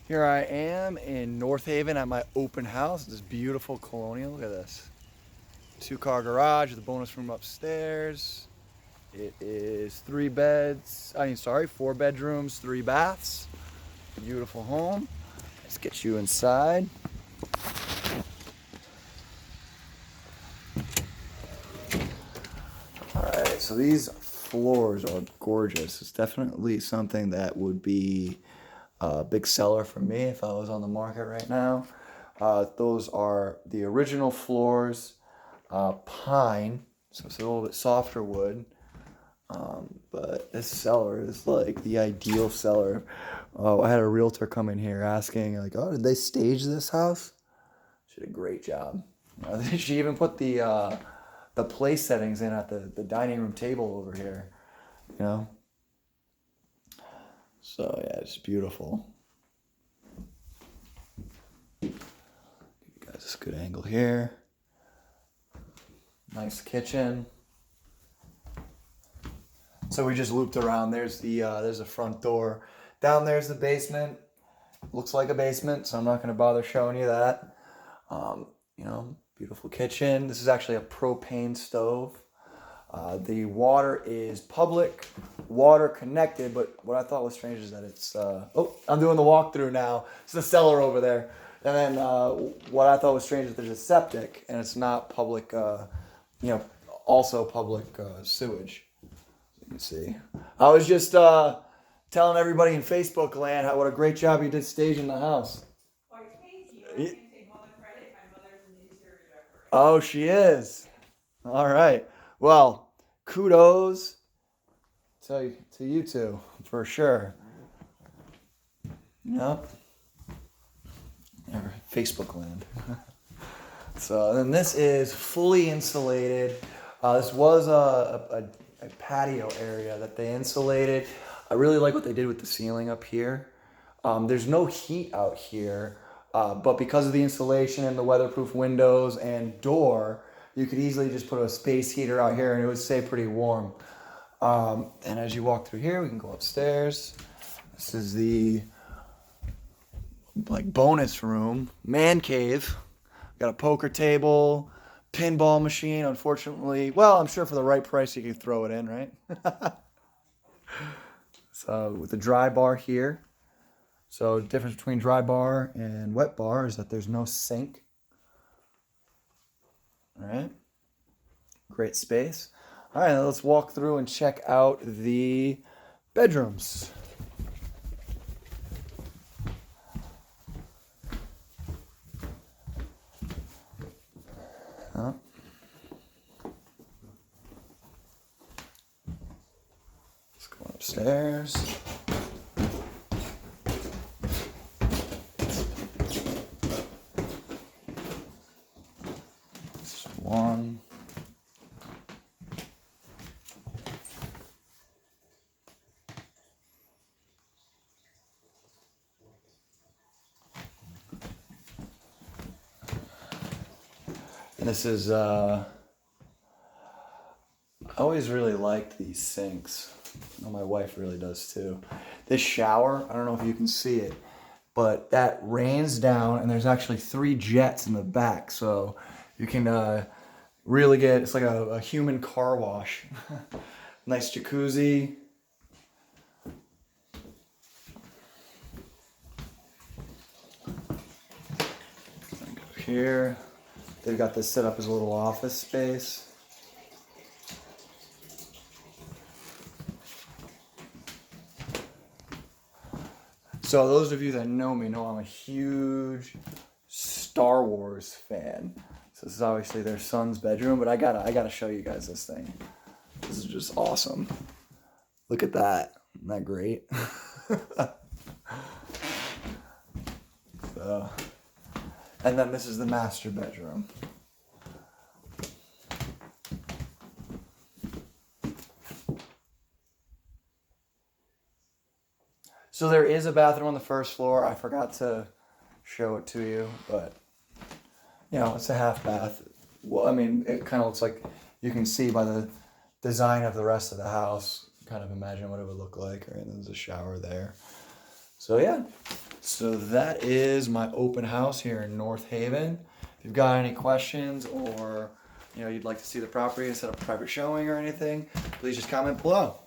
Here I am in North Haven at my open house. This beautiful colonial. Look at this. 2-car garage with a bonus room upstairs. It is 4 bedrooms, 3 baths. Beautiful home. Let's get you inside. Alright, so these floors are gorgeous. It's definitely something that would be a big seller for me if I was on the market right now. Those are the original floors, pine, so it's a little bit softer wood. But this cellar is like the ideal cellar. I had a realtor come in here asking, like, "Oh, did they stage this house?" She did a great job. She even put the place settings in at the dining room table over here. You know, so yeah, it's beautiful. Give you guys this good angle here. Nice kitchen. So we just looped around. There's the front door. Down there's the basement. Looks like a basement, so I'm not going to bother showing you that. Beautiful kitchen. This is actually a propane stove. The water is public, water connected, but what I thought was strange is that it's... I'm doing the walkthrough now. It's the cellar over there. And then what I thought was strange is there's a septic, and it's not public, also public sewage. You can see. I was just telling everybody in Facebook land what a great job you did staging the house. Why, thank you. I can take all the credit. My mother's an interior decorator. Oh, she is. All right. Well, kudos to you two for sure. Yep. Facebook land. So then this is fully insulated. This was a patio area that they insulated. I really like what they did with the ceiling up here. There's no heat out here, but because of the insulation and the weatherproof windows and door, you could easily just put a space heater out here and it would stay pretty warm. And as you walk through here, we can go upstairs. This is the bonus room, man cave. Got a poker table, pinball machine. Unfortunately, well, I'm sure for the right price you could throw it in, right? So with the dry bar here. So the difference between dry bar and wet bar is that there's no sink. All right. Great space. All right, let's walk through and check out the bedrooms. Let's go upstairs. Just one. And this is, I always really liked these sinks. I know my wife really does too. This shower, I don't know if you can see it, but that rains down and there's actually 3 jets in the back. So you can really get, it's like a human car wash. Nice jacuzzi. Go here. They've got this set up as a little office space. So those of you that know me know I'm a huge Star Wars fan. So this is obviously their son's bedroom, but I gotta show you guys this thing. This is just awesome. Look at that. Isn't that great? So, and then this is the master bedroom. So there is a bathroom on the first floor. I forgot to show it to you, but it's a half bath. Well, I mean, it kind of looks like you can see by the design of the rest of the house, kind of imagine what it would look like. Right, there's a shower there. So yeah, So that is my open house here in North Haven. If you've got any questions or you'd like to see the property and set up a private showing or anything, please just comment below.